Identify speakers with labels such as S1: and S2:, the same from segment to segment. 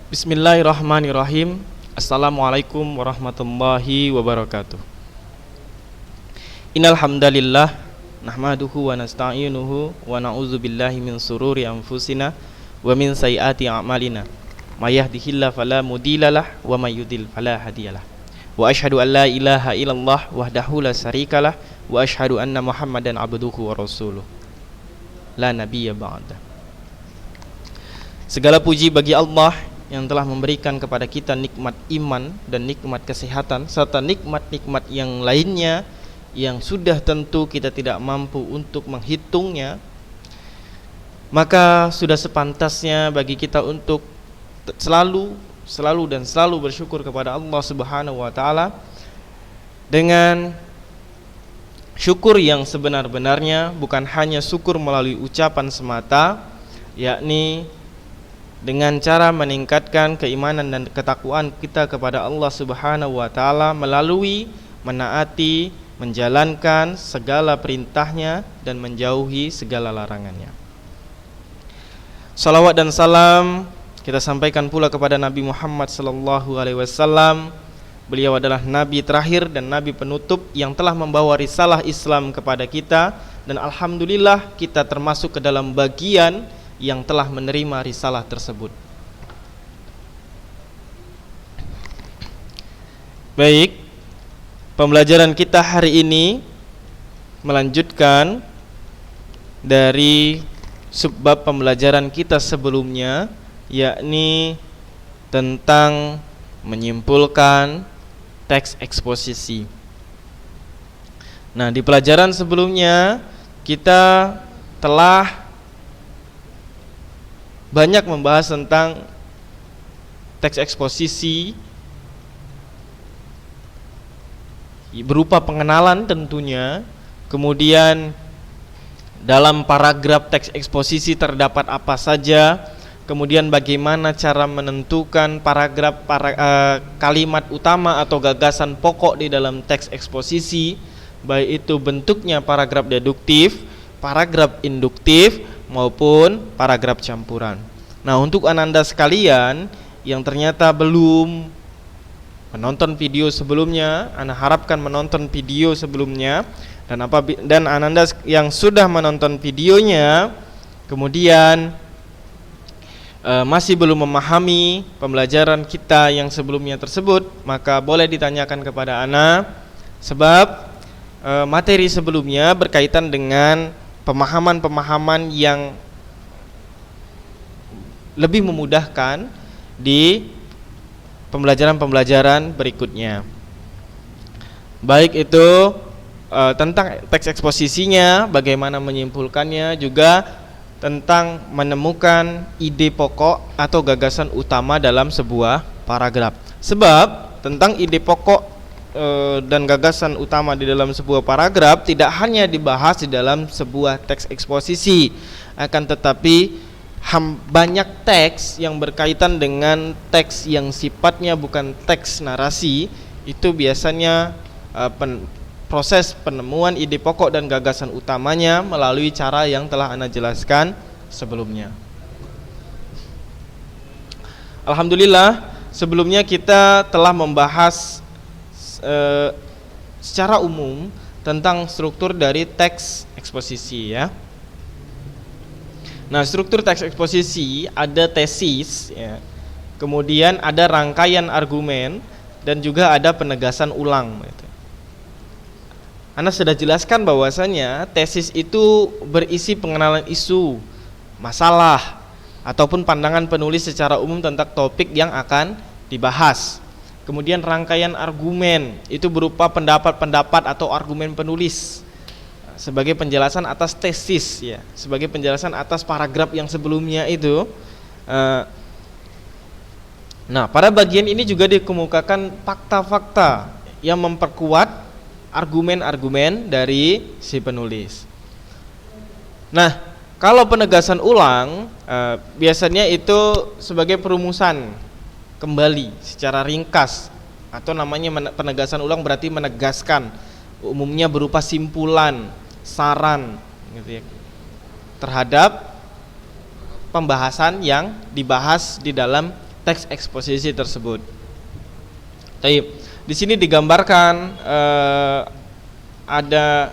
S1: Bismillahirrahmanirrahim. Assalamualaikum warahmatullahi wabarakatuh. Innal hamdalillah nahmaduhu wa nasta'inuhu wa na'udzubillahi min sururi anfusina wa min sayyiati a'malina. May yahdihillahu fala mudhillalah wa may yudhlil fala hadiyalah. Wa asyhadu an la ilaha illallah wahdahu la syarikalah wa asyhadu anna Muhammadan abduhu wa rasuluh. La nabiyya ba'da. Segala puji bagi Allah yang telah memberikan kepada kita nikmat iman dan nikmat kesehatan serta nikmat-nikmat yang lainnya yang sudah tentu kita tidak mampu untuk menghitungnya. Maka sudah sepantasnya bagi kita untuk selalu bersyukur kepada Allah Subhanahu wa taala dengan syukur yang sebenar-benarnya, bukan hanya syukur melalui ucapan semata, yakni dengan cara meningkatkan keimanan dan ketakwaan kita kepada Allah Subhanahu wa taala melalui menaati, menjalankan segala perintahnya dan menjauhi segala larangannya. Salawat dan salam kita sampaikan pula kepada Nabi Muhammad sallallahu alaihi wasallam. Beliau adalah nabi terakhir dan nabi penutup yang telah membawa risalah Islam kepada kita, dan alhamdulillah kita termasuk ke dalam bagian yang telah menerima risalah tersebut. Baik, pembelajaran kita hari ini melanjutkan dari subbab pembelajaran kita sebelumnya, yakni tentang menyimpulkan teks eksposisi. Nah, di pelajaran sebelumnya kita telah banyak membahas tentang teks eksposisi berupa pengenalan tentunya, kemudian dalam paragraf teks eksposisi terdapat apa saja, kemudian bagaimana cara menentukan kalimat utama atau gagasan pokok di dalam teks eksposisi, baik itu bentuknya paragraf deduktif, paragraf induktif maupun paragraf campuran. Nah, untuk ananda sekalian yang ternyata belum menonton video sebelumnya, ana harapkan menonton video sebelumnya, dan ananda yang sudah menonton videonya kemudian masih belum memahami pembelajaran kita yang sebelumnya tersebut, maka boleh ditanyakan kepada ana, sebab materi sebelumnya berkaitan dengan pemahaman-pemahaman yang lebih memudahkan di pembelajaran-pembelajaran berikutnya. Baik itu tentang teks eksposisinya, bagaimana menyimpulkannya, juga tentang menemukan ide pokok atau gagasan utama dalam sebuah paragraf. Sebab tentang ide pokok dan gagasan utama di dalam sebuah paragraf tidak hanya dibahas di dalam sebuah teks eksposisi, akan tetapi banyak teks yang berkaitan dengan teks yang sifatnya bukan teks narasi. Itu biasanya proses penemuan ide pokok dan gagasan utamanya melalui cara yang telah ana jelaskan sebelumnya. Alhamdulillah, sebelumnya kita telah membahas secara umum tentang struktur dari teks eksposisi, ya. Nah, struktur teks eksposisi ada tesis, ya. Kemudian ada rangkaian argumen dan juga ada penegasan ulang, gitu. Ana sudah jelaskan bahwasanya tesis itu berisi pengenalan isu, masalah ataupun pandangan penulis secara umum tentang topik yang akan dibahas. Kemudian rangkaian argumen itu berupa pendapat-pendapat atau argumen penulis sebagai penjelasan atas tesis, ya, sebagai penjelasan atas paragraf yang sebelumnya itu. Nah, pada bagian ini juga dikemukakan fakta-fakta yang memperkuat argumen-argumen dari si penulis. Nah, kalau penegasan ulang biasanya itu sebagai perumusan kembali secara ringkas, atau namanya penegasan ulang berarti menegaskan, umumnya berupa simpulan, saran, gitu ya, terhadap pembahasan yang dibahas di dalam teks eksposisi tersebut. Baik, di sini digambarkan ada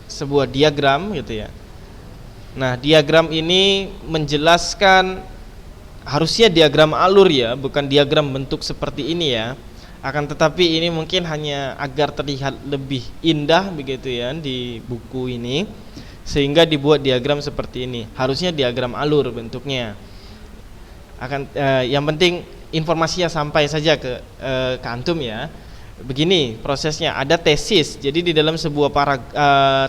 S1: sebuah diagram gitu ya. Nah, diagram ini menjelaskan, harusnya diagram alur ya, bukan diagram bentuk seperti ini ya. Akan tetapi ini mungkin hanya agar terlihat lebih indah begitu ya di buku ini, sehingga dibuat diagram seperti ini. Harusnya diagram alur bentuknya. Yang penting informasinya sampai saja ke antum ya. Begini prosesnya, ada tesis. Jadi di dalam sebuah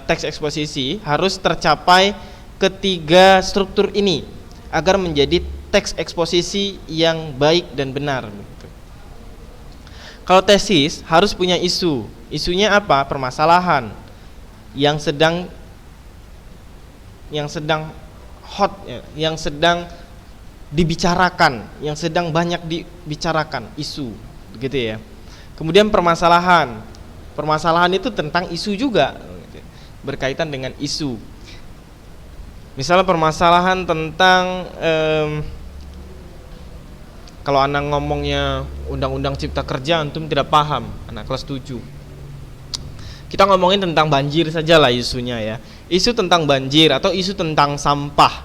S1: teks eksposisi harus tercapai ketiga struktur ini agar menjadi teks eksposisi yang baik dan benar. Kalau tesis harus punya isu. Isunya apa? Permasalahan yang sedang hot, yang sedang dibicarakan, yang sedang banyak dibicarakan, isu, begitu ya. Kemudian permasalahan itu tentang isu juga, berkaitan dengan isu. Misalnya permasalahan tentang kalau anak ngomongnya undang-undang cipta kerja, antum tidak paham, anak kelas 7. Kita ngomongin tentang banjir saja lah isunya ya. Isu tentang banjir atau isu tentang sampah.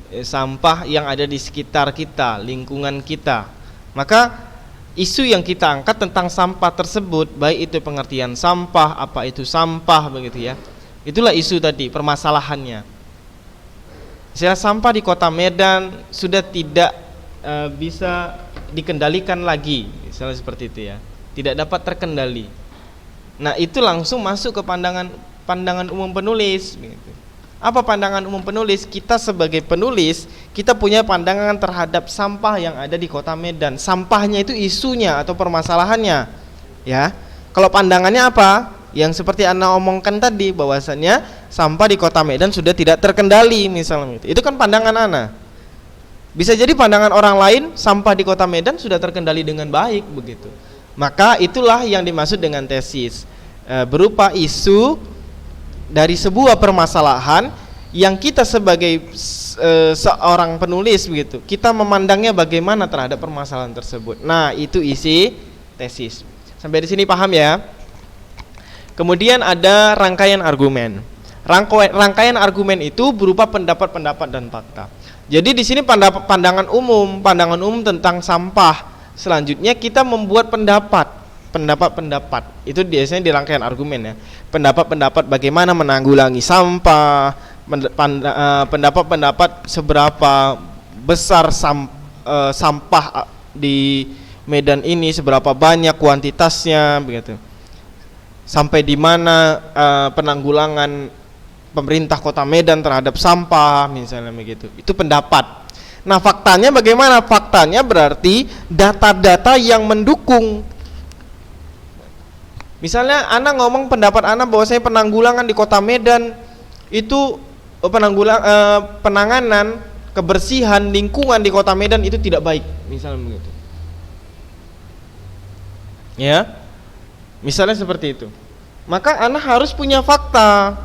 S1: Sampah yang ada di sekitar kita, lingkungan kita. Maka isu yang kita angkat tentang sampah tersebut, baik itu pengertian sampah, apa itu sampah begitu ya. Itulah isu tadi, permasalahannya. Misalnya sampah di Kota Medan sudah tidak bisa dikendalikan lagi, misalnya seperti itu ya, tidak dapat terkendali. Nah, itu langsung masuk ke pandangan umum penulis gitu. Apa pandangan umum penulis? Kita sebagai penulis, kita punya pandangan terhadap sampah yang ada di Kota Medan. Sampahnya itu isunya atau permasalahannya ya. Kalau pandangannya apa? Yang seperti Anda omongkan tadi, bahwasannya sampah di Kota Medan sudah tidak terkendali misalnya. Itu kan pandangan Anda. Bisa jadi pandangan orang lain, sampah di Kota Medan sudah terkendali dengan baik begitu. Maka itulah yang dimaksud dengan tesis, berupa isu dari sebuah permasalahan yang kita sebagai seorang penulis begitu, kita memandangnya bagaimana terhadap permasalahan tersebut. Nah, itu isi tesis. Sampai di sini paham ya? Kemudian ada rangkaian argumen. Rangkaian argumen itu berupa pendapat-pendapat dan fakta. Jadi di sini pandangan umum tentang sampah. Selanjutnya kita membuat pendapat. Itu biasanya di rangkaian argumen ya. Pendapat-pendapat bagaimana menanggulangi sampah, pendapat-pendapat seberapa besar sampah di Medan ini, seberapa banyak kuantitasnya begitu. Sampai di mana penanggulangan pemerintah Kota Medan terhadap sampah misalnya begitu. Itu pendapat. Nah, faktanya bagaimana? Faktanya berarti data-data yang mendukung. Misalnya Anda ngomong pendapat Anda bahwa saya penanggulangan di Kota Medan itu penanganan kebersihan lingkungan di Kota Medan itu tidak baik, misalnya begitu. Ya. Misalnya seperti itu. Maka Anda harus punya fakta.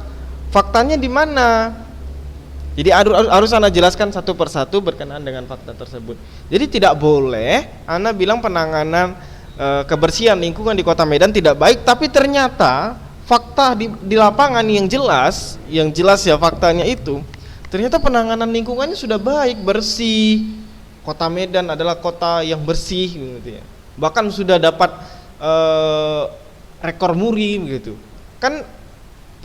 S1: Faktanya di mana? Jadi harus Anda jelaskan satu persatu berkenaan dengan fakta tersebut. Jadi tidak boleh Anda bilang penanganan kebersihan lingkungan di Kota Medan tidak baik, tapi ternyata fakta di lapangan yang jelas ya faktanya itu, ternyata penanganan lingkungannya sudah baik, bersih. Kota Medan adalah kota yang bersih gitu ya. Bahkan sudah dapat rekor muri begitu. Kan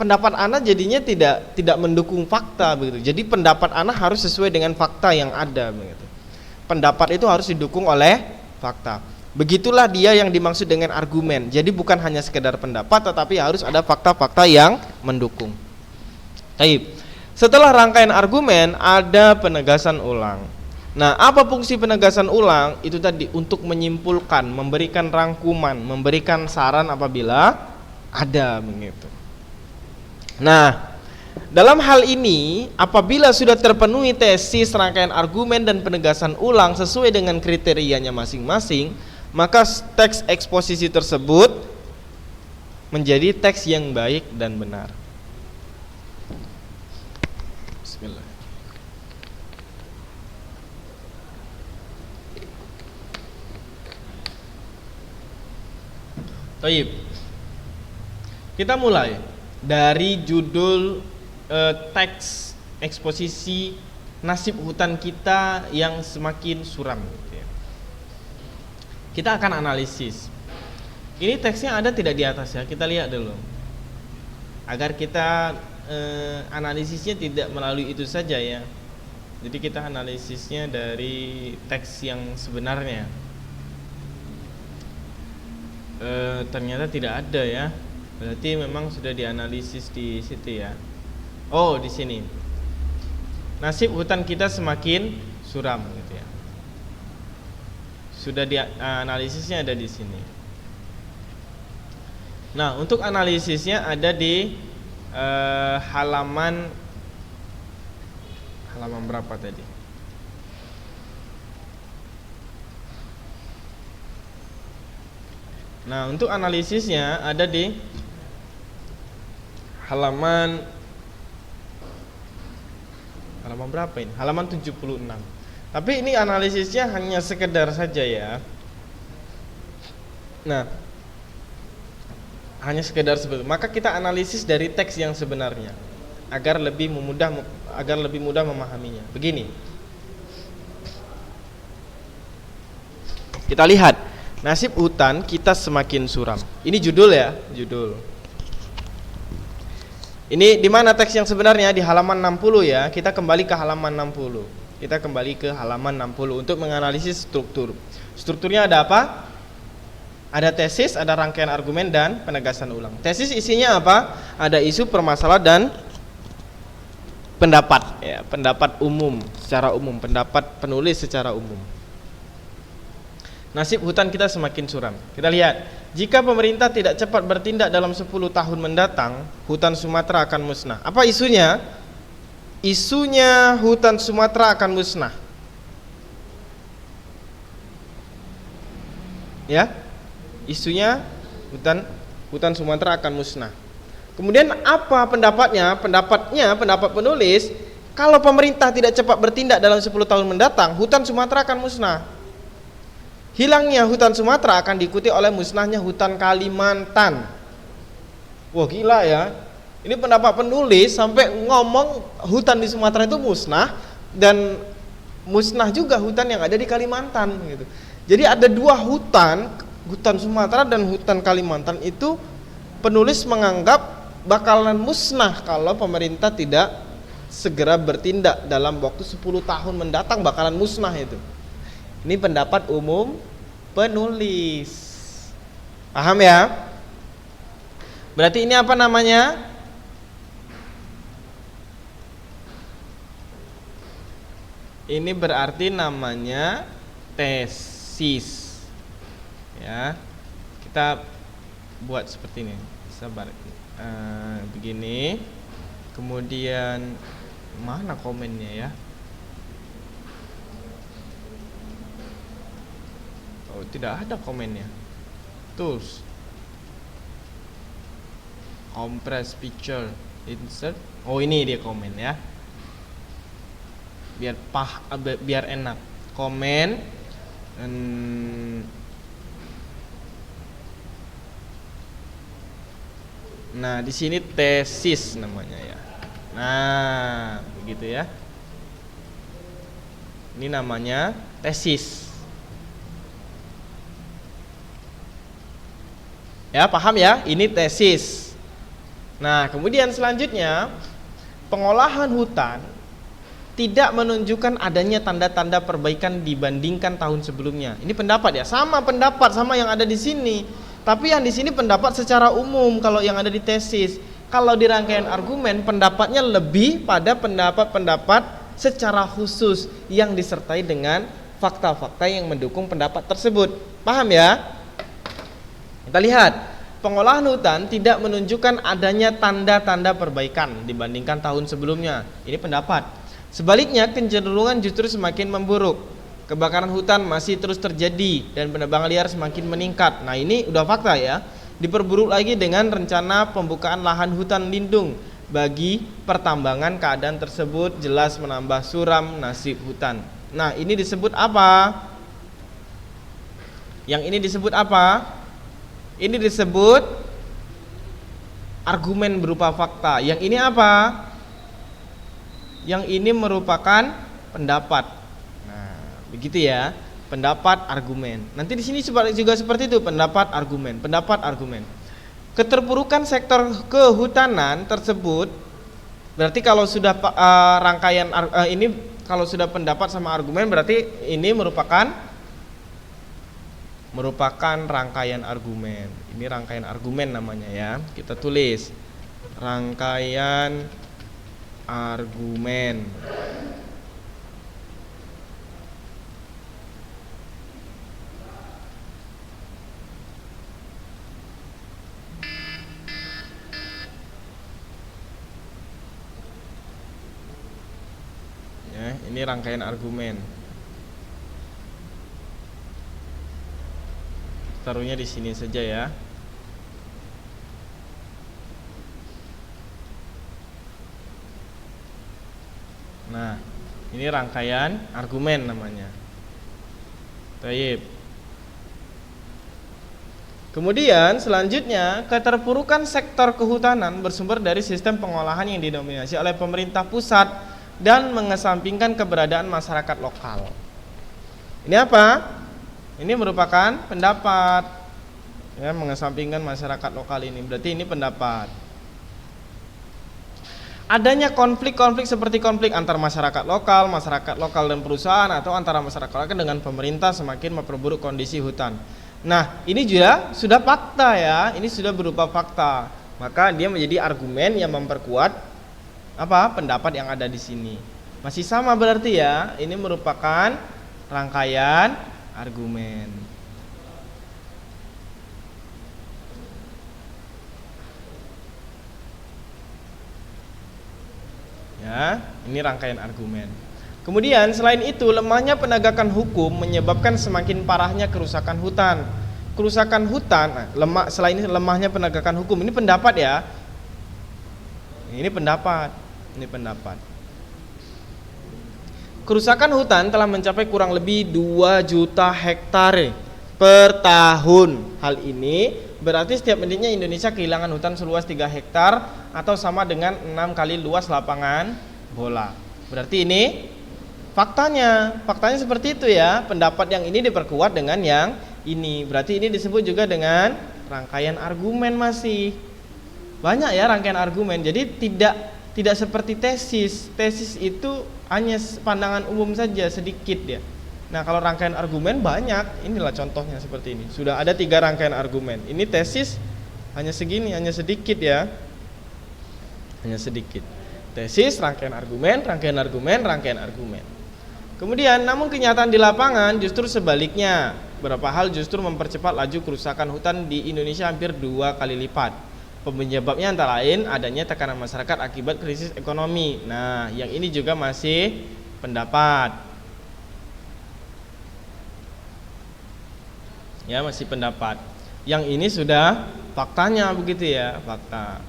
S1: pendapat Anda jadinya tidak mendukung fakta begitu. Jadi pendapat Anda harus sesuai dengan fakta yang ada begitu. Pendapat itu harus didukung oleh fakta. Begitulah dia yang dimaksud dengan argumen. Jadi bukan hanya sekedar pendapat, tetapi harus ada fakta-fakta yang mendukung. Baik. Setelah rangkaian argumen ada penegasan ulang. Nah, apa fungsi penegasan ulang? Itu tadi untuk menyimpulkan, memberikan rangkuman, memberikan saran apabila ada begitu. Nah, dalam hal ini apabila sudah terpenuhi tesis, rangkaian argumen dan penegasan ulang sesuai dengan kriterianya masing-masing, maka teks eksposisi tersebut menjadi teks yang baik dan benar. Bismillah. Toib. Kita mulai dari judul teks eksposisi nasib hutan kita yang semakin suram. Kita akan analisis. Ini teksnya ada tidak di atas ya? Kita lihat dulu. Agar kita analisisnya tidak melalui itu saja ya. Jadi kita analisisnya dari teks yang sebenarnya. Ternyata tidak ada ya. Berarti memang sudah dianalisis di situ ya. Oh, di sini. Nasib hutan kita semakin suram gitu ya. Sudah dianalisisnya ada di sini. Nah, untuk analisisnya ada di halaman berapa tadi? Nah, untuk analisisnya ada di halaman berapa ini? Halaman 76. Tapi ini analisisnya hanya sekedar saja ya. Nah, hanya sekedar seperti itu. Maka kita analisis dari teks yang sebenarnya agar lebih mudah memahaminya. Begini. Kita lihat nasib hutan kita semakin suram. Ini judul ya, judul. Ini di mana teks yang sebenarnya? Di halaman 60 ya. Kita kembali ke halaman 60. Kita kembali ke halaman 60 untuk menganalisis struktur. Strukturnya ada apa? Ada tesis, ada rangkaian argumen dan penegasan ulang. Tesis isinya apa? Ada isu, permasalahan dan pendapat ya, pendapat umum secara umum, pendapat penulis secara umum. Nasib hutan kita semakin suram. Kita lihat, jika pemerintah tidak cepat bertindak dalam 10 tahun mendatang, hutan Sumatera akan musnah. Apa isunya? Isunya hutan Sumatera akan musnah. Ya. Isunya hutan Sumatera akan musnah. Kemudian apa pendapatnya? Pendapat penulis, kalau pemerintah tidak cepat bertindak dalam 10 tahun mendatang, hutan Sumatera akan musnah. Hilangnya hutan Sumatera akan diikuti oleh musnahnya hutan Kalimantan. Wah, gila ya. Ini pendapat penulis sampai ngomong hutan di Sumatera itu musnah dan musnah juga hutan yang ada di Kalimantan gitu. Jadi ada dua hutan Sumatera dan hutan Kalimantan itu penulis menganggap bakalan musnah kalau pemerintah tidak segera bertindak dalam waktu 10 tahun mendatang, bakalan musnah itu. Ini pendapat umum penulis. Paham ya? Berarti ini apa namanya? Ini berarti namanya tesis. Ya, kita buat seperti ini. Sabar. Begini. Kemudian mana komennya ya? Oh, tidak ada komennya. Tools, compress picture, insert. Oh, ini dia komen ya. Biar enak. Komen. Nah, di sini tesis namanya ya. Nah, begitu ya. Ini namanya tesis. Ya, paham ya? Ini tesis. Nah, kemudian selanjutnya, pengolahan hutan tidak menunjukkan adanya tanda-tanda perbaikan dibandingkan tahun sebelumnya. Ini pendapat ya, sama pendapat sama yang ada di sini. Tapi yang di sini pendapat secara umum kalau yang ada di tesis. Kalau di rangkaian argumen pendapatnya lebih pada pendapat-pendapat secara khusus yang disertai dengan fakta-fakta yang mendukung pendapat tersebut. Paham ya? Kita lihat, pengolahan hutan tidak menunjukkan adanya tanda-tanda perbaikan dibandingkan tahun sebelumnya. Ini pendapat. Sebaliknya, kecenderungan justru semakin memburuk. Kebakaran hutan masih terus terjadi dan penebangan liar semakin meningkat. Nah, ini udah fakta ya. Diperburuk lagi dengan rencana pembukaan lahan hutan lindung. Bagi pertambangan, keadaan tersebut jelas menambah suram nasib hutan. Nah, ini disebut apa? Yang ini disebut apa? Ini disebut argumen berupa fakta. Yang ini apa? Yang ini merupakan pendapat. Nah, begitu ya. Pendapat, argumen. Nanti di sini juga seperti itu, pendapat, argumen, pendapat, argumen. Keterpurukan sektor kehutanan tersebut berarti kalau sudah rangkaian ini, kalau sudah pendapat sama argumen berarti ini merupakan rangkaian argumen. Ini rangkaian argumen namanya ya. Kita tulis rangkaian argumen. Ya, ini rangkaian argumen. Taruhnya di sini saja ya. Nah, ini rangkaian argumen namanya. Baik. Kemudian selanjutnya, keterpurukan sektor kehutanan bersumber dari sistem pengolahan yang didominasi oleh pemerintah pusat dan mengesampingkan keberadaan masyarakat lokal. Ini apa? Ini merupakan pendapat. Ya, mengesampingkan masyarakat lokal ini. Berarti ini pendapat. Adanya konflik-konflik seperti konflik antar masyarakat lokal dan perusahaan, atau antara masyarakat lokal dengan pemerintah semakin memperburuk kondisi hutan. Nah, ini juga sudah fakta ya. Ini sudah berupa fakta. Maka dia menjadi argumen yang memperkuat pendapat yang ada di sini. Masih sama berarti ya. Ini merupakan rangkaian argumen. Ya, ini rangkaian argumen. Kemudian selain itu, lemahnya penegakan hukum menyebabkan semakin parahnya kerusakan hutan. Kerusakan hutan, selain lemahnya penegakan hukum, ini pendapat ya. Ini pendapat. Kerusakan hutan telah mencapai kurang lebih 2 juta hektare per tahun. Hal ini berarti setiap menitnya Indonesia kehilangan hutan seluas 3 hektar atau sama dengan 6 kali luas lapangan bola. Berarti ini faktanya seperti itu ya. Pendapat yang ini diperkuat dengan yang ini. Berarti ini disebut juga dengan rangkaian argumen. Masih banyak ya rangkaian argumen. Jadi tidak seperti tesis. Tesis itu hanya pandangan umum saja, sedikit ya. Nah, kalau rangkaian argumen banyak. Inilah contohnya seperti ini. Sudah ada 3 rangkaian argumen. Ini tesis hanya segini, hanya sedikit ya. Hanya sedikit. Tesis, rangkaian argumen, rangkaian argumen, rangkaian argumen. Kemudian, namun kenyataan di lapangan justru sebaliknya. Beberapa hal justru mempercepat laju kerusakan hutan di Indonesia hampir 2 kali lipat. Penyebabnya antara lain adanya tekanan masyarakat akibat krisis ekonomi. Nah, yang ini juga masih pendapat. Ya, masih pendapat. Yang ini sudah faktanya begitu ya, fakta.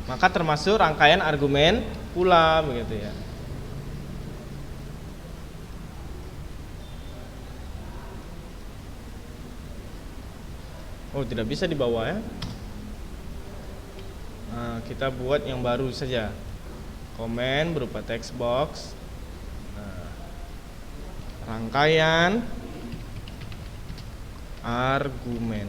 S1: Maka termasuk rangkaian argumen pula begitu ya. Oh, tidak bisa dibawa ya. Nah, kita buat yang baru saja. Komen berupa text box. Nah, rangkaian argumen.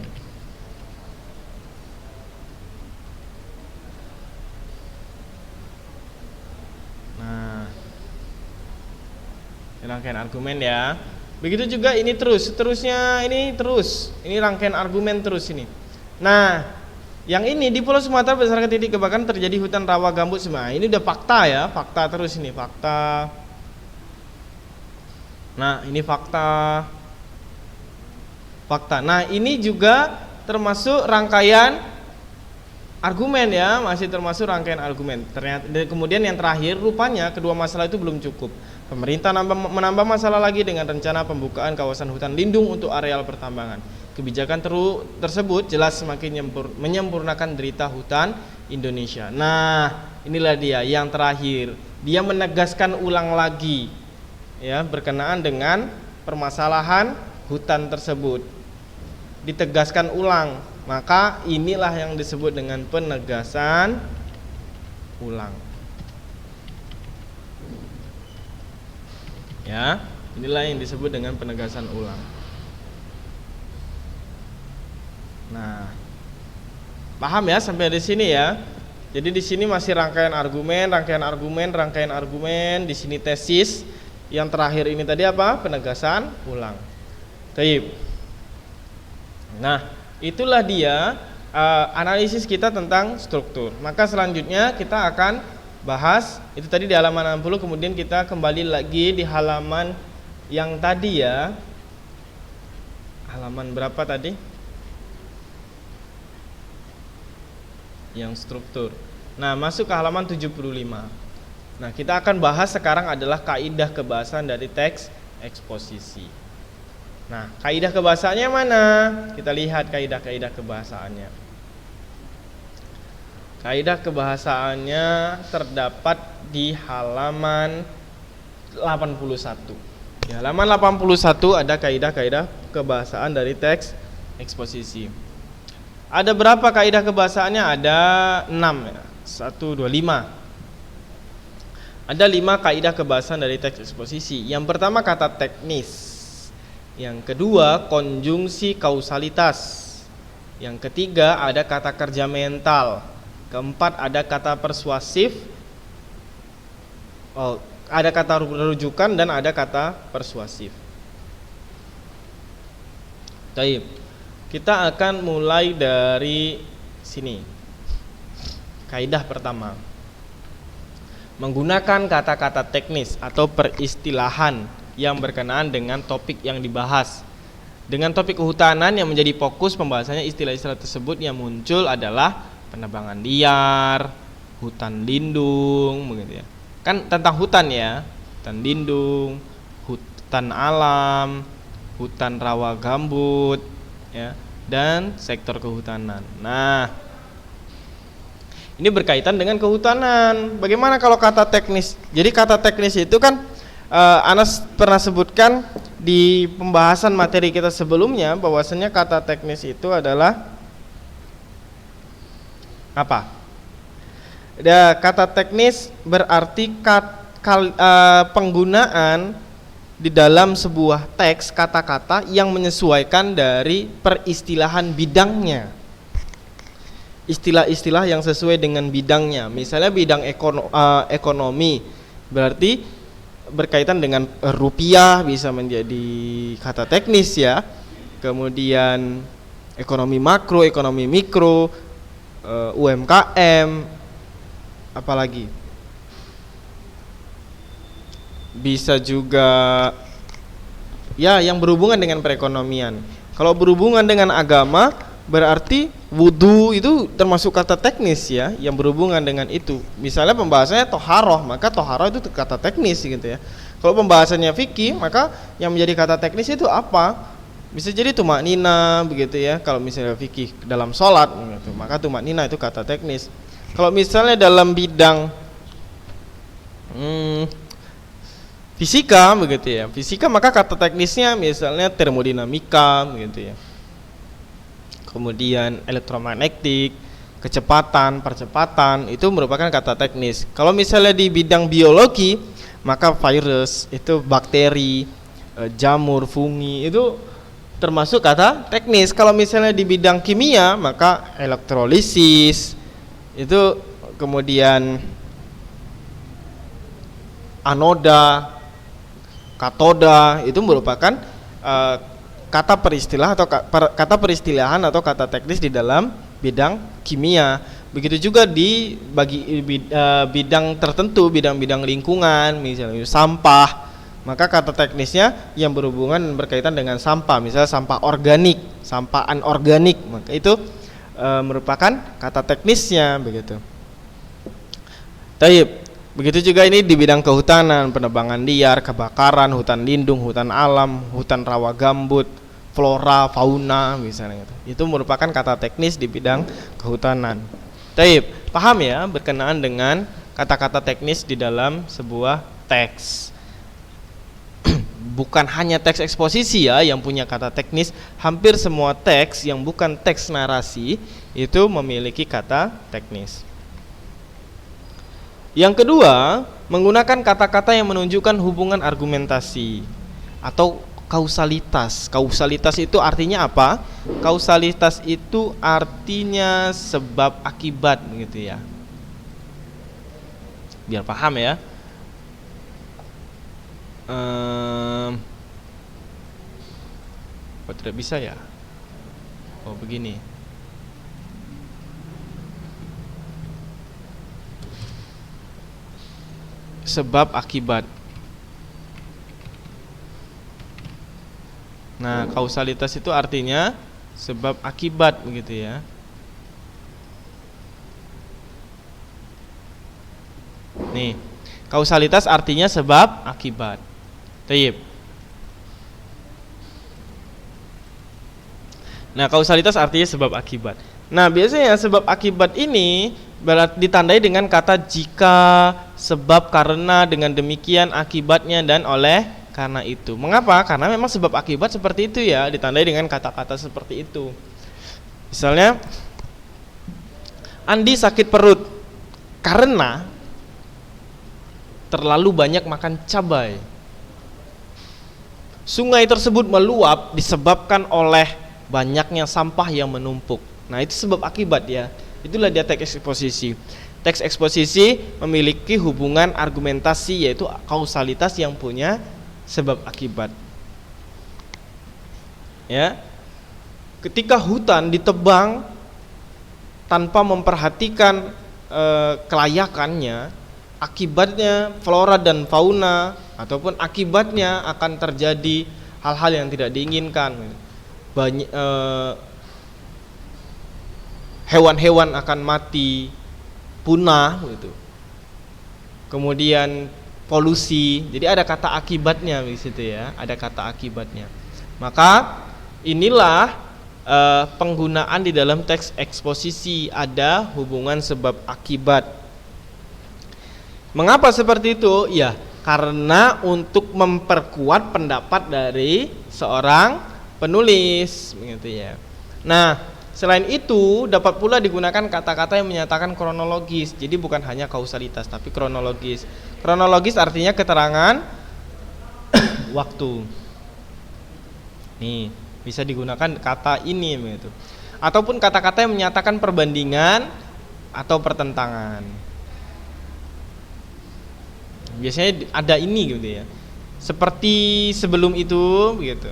S1: Nah, rangkaian argumen ya. Begitu juga ini seterusnya ini terus. Ini rangkaian argumen terus ini. Nah, yang ini di Pulau Sumatera berdasarkan titik kebakaran terjadi hutan rawa gambut semua. Ini udah fakta ya, fakta terus ini, fakta. Nah, ini fakta. Nah, ini juga termasuk rangkaian argumen ya, masih termasuk rangkaian argumen. Ternyata kemudian yang terakhir, rupanya kedua masalah itu belum cukup. Pemerintah menambah masalah lagi dengan rencana pembukaan kawasan hutan lindung untuk areal pertambangan. Kebijakan tersebut jelas semakin menyempurnakan derita hutan Indonesia. Nah, inilah dia yang terakhir. Dia menegaskan ulang lagi ya berkenaan dengan permasalahan hutan tersebut. Ditegaskan ulang Maka inilah yang disebut dengan penegasan ulang. Ya, inilah yang disebut dengan penegasan ulang. Nah, paham ya sampai di sini ya. Jadi di sini masih rangkaian argumen, di sini tesis. Yang terakhir ini tadi apa? Penegasan ulang. Baik. Nah, itulah dia analisis kita tentang struktur. Maka selanjutnya kita akan bahas itu tadi di halaman 60, kemudian kita kembali lagi di halaman yang tadi ya. Halaman berapa tadi? Yang struktur. Nah, masuk ke halaman 75. Nah, kita akan bahas sekarang adalah kaidah kebahasaan dari teks eksposisi. Nah, kaidah kebahasaannya mana? Kita lihat kaidah-kaidah kebahasaannya. Kaidah kebahasaannya terdapat di halaman 81. Di halaman 81 ada kaidah-kaidah kebahasaan dari teks eksposisi. Ada berapa kaidah kebahasaannya? Ada 6 ya. 1, 2, 5. Ada 5 kaidah kebahasaan dari teks eksposisi. Yang pertama kata teknis. Yang kedua konjungsi kausalitas. Yang ketiga ada kata kerja mental. Keempat ada kata persuasif. Ada kata rujukan dan ada kata persuasif. Baik. Kita akan mulai dari sini. Kaidah pertama. Menggunakan kata-kata teknis atau peristilahan yang berkenaan dengan topik yang dibahas. Dengan topik kehutanan yang menjadi fokus pembahasannya, istilah-istilah tersebut yang muncul adalah penebangan liar, hutan lindung, begitu ya. Kan tentang hutan ya, hutan lindung, hutan alam, hutan rawa gambut, ya, dan sektor kehutanan. Nah, ini berkaitan dengan kehutanan. Bagaimana kalau kata teknis? Jadi kata teknis itu kan Anas pernah sebutkan di pembahasan materi kita sebelumnya bahwasanya kata teknis itu adalah apa? Kata teknis berarti penggunaan di dalam sebuah teks kata-kata yang menyesuaikan dari peristilahan bidangnya. Istilah-istilah yang sesuai dengan bidangnya. Misalnya bidang ekonomi berarti berkaitan dengan rupiah, bisa menjadi kata teknis ya. Kemudian ekonomi makro, ekonomi mikro, UMKM, apalagi bisa juga ya yang berhubungan dengan perekonomian. Kalau berhubungan dengan agama berarti wudu itu termasuk kata teknis ya, yang berhubungan dengan itu. Misalnya pembahasannya toharoh, maka toharoh itu kata teknis gitu ya. Kalau pembahasannya fikih, maka yang menjadi kata teknis itu apa? Bisa jadi tumaknina begitu ya. Kalau misalnya fikih dalam sholat gitu, maka tumaknina itu kata teknis. Kalau misalnya dalam bidang fisika begitu ya, fisika maka kata teknisnya misalnya termodinamika begitu ya. Kemudian elektromagnetik, kecepatan, percepatan itu merupakan kata teknis. Kalau misalnya di bidang biologi, maka virus itu bakteri, jamur, fungi itu termasuk kata teknis. Kalau misalnya di bidang kimia, maka elektrolisis itu, kemudian anoda, katoda itu merupakan kata peristilah atau kata peristilahan atau kata teknis di dalam bidang kimia. Begitu juga di bidang tertentu, bidang-bidang lingkungan, misalnya sampah, maka kata teknisnya yang berhubungan dan berkaitan dengan sampah, misalnya sampah organik, sampah anorganik, maka itu merupakan kata teknisnya begitu. Taib. Begitu juga ini di bidang kehutanan, penebangan liar, kebakaran, hutan lindung, hutan alam, hutan rawa gambut, flora, fauna misalnya gitu. Itu merupakan kata teknis di bidang kehutanan. Taib, paham ya berkenaan dengan kata-kata teknis di dalam sebuah teks. bukan hanya teks eksposisi ya yang punya kata teknis, hampir semua teks yang bukan teks narasi itu memiliki kata teknis. Yang kedua, menggunakan kata-kata yang menunjukkan hubungan argumentasi atau kausalitas. Kausalitas itu artinya apa? Kausalitas itu artinya sebab akibat begitu ya. Biar paham ya. Kok tidak bisa ya? Oh begini. Sebab akibat. Nah, kausalitas itu artinya sebab akibat begitu ya. Nih, kausalitas artinya sebab akibat. Tayyib. Nah, kausalitas artinya sebab akibat. Nah, biasanya sebab akibat ini ditandai dengan kata jika, sebab, karena, dengan demikian, akibatnya, dan oleh karena itu. Mengapa? Karena memang sebab akibat seperti itu ya, ditandai dengan kata-kata seperti itu. Misalnya, Andi sakit perut karena terlalu banyak makan cabai. Sungai tersebut meluap disebabkan oleh banyaknya sampah yang menumpuk. Nah, itu sebab akibat ya. Itulah dia teks eksposisi. Teks eksposisi memiliki hubungan argumentasi, yaitu kausalitas yang punya sebab akibat. Ya. Ketika hutan ditebang tanpa memperhatikan kelayakannya, akibatnya flora dan fauna ataupun akibatnya akan terjadi hal-hal yang tidak diinginkan. Banyak hewan-hewan akan mati, punah gitu. Kemudian polusi. Jadi ada kata akibatnya di situ ya, ada kata akibatnya. Maka inilah penggunaan di dalam teks eksposisi, ada hubungan sebab akibat. Mengapa seperti itu? Ya, karena untuk memperkuat pendapat dari seorang penulis begitu ya. Nah, selain itu dapat pula digunakan kata-kata yang menyatakan kronologis. Jadi bukan hanya kausalitas tapi kronologis. Kronologis artinya keterangan waktu. Nih, bisa digunakan kata ini begitu. Ataupun kata-kata yang menyatakan perbandingan atau pertentangan. Biasanya ada ini gitu ya. Seperti sebelum itu begitu.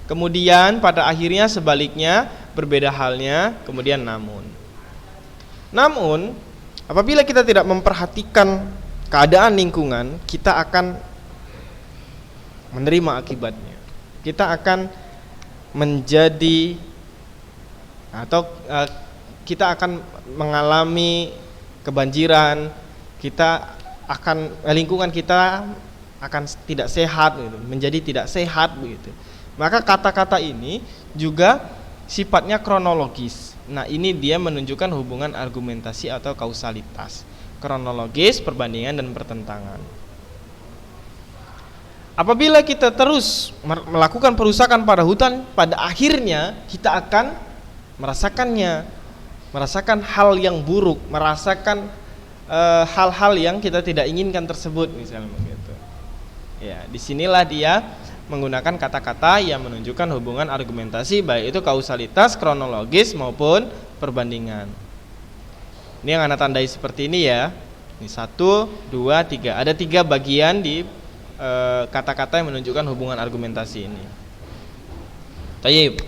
S1: Kemudian pada akhirnya sebaliknya, berbeda halnya, kemudian namun. Namun, apabila kita tidak memperhatikan keadaan lingkungan, kita akan menerima akibatnya. Kita akan menjadi atau kita akan mengalami kebanjiran, lingkungan kita akan tidak sehat gitu, menjadi tidak sehat begitu. Maka kata-kata ini juga sifatnya kronologis. Nah, ini dia menunjukkan hubungan argumentasi atau kausalitas. Kronologis, perbandingan dan pertentangan. Apabila kita terus melakukan perusakan pada hutan, pada akhirnya kita akan merasakan hal yang buruk, merasakan hal-hal yang kita tidak inginkan tersebut, misalnya begitu. Ya, disinilah dia menggunakan kata-kata yang menunjukkan hubungan argumentasi, baik itu kausalitas, kronologis maupun perbandingan. Ini yang Anda tandai seperti ini ya. Ini 1, 2, 3. Ada 3 bagian di kata-kata yang menunjukkan hubungan argumentasi ini. Tayyib.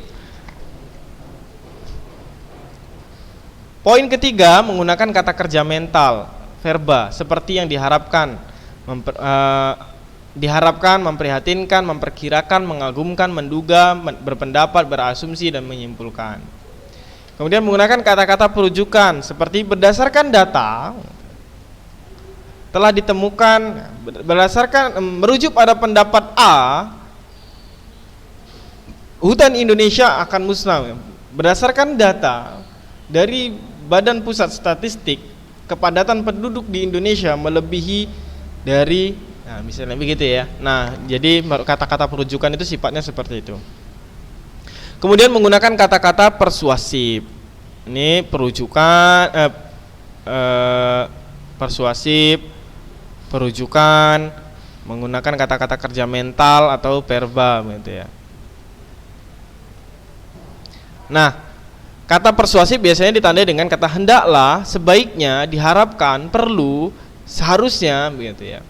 S1: Poin ketiga, menggunakan kata kerja mental, verba, seperti yang diharapkan, memprihatinkan, memperkirakan, mengagumkan, menduga, berpendapat, berasumsi, dan menyimpulkan. Kemudian menggunakan kata-kata perujukan, seperti berdasarkan data, telah ditemukan, berdasarkan merujuk pada pendapat A, hutan Indonesia akan musnah. Berdasarkan data dari Badan Pusat Statistik, kepadatan penduduk di Indonesia melebihi dari Nah, misalnya begitu ya. Nah, jadi kata-kata perujukan itu sifatnya seperti itu. Kemudian menggunakan kata-kata persuasif. Ini perujukan persuasif, perujukan, menggunakan kata-kata kerja mental atau verbal gitu ya. Nah, kata persuasif biasanya ditandai dengan kata hendaklah, sebaiknya, diharapkan, perlu, seharusnya begitu ya.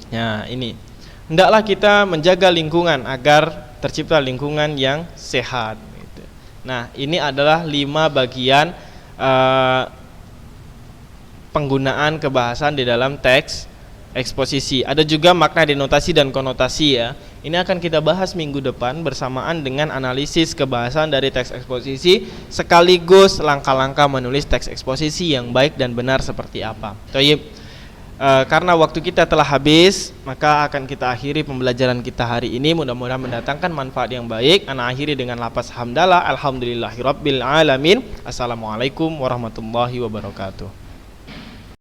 S1: Nah, ini. Hendaklah kita menjaga lingkungan agar tercipta lingkungan yang sehat gitu. Nah, ini adalah 5 bagian penggunaan kebahasan di dalam teks eksposisi. Ada juga makna denotasi dan konotasi ya. Ini akan kita bahas minggu depan bersamaan dengan analisis kebahasan dari teks eksposisi sekaligus langkah-langkah menulis teks eksposisi yang baik dan benar seperti apa. Thayyib. Karena waktu kita telah habis, maka akan kita akhiri pembelajaran kita hari ini. Mudah-mudahan mendatangkan manfaat yang baik. Ana akhiri dengan lafaz hamdalah, alhamdulillahirabbil alamin. Assalamualaikum warahmatullahi wabarakatuh.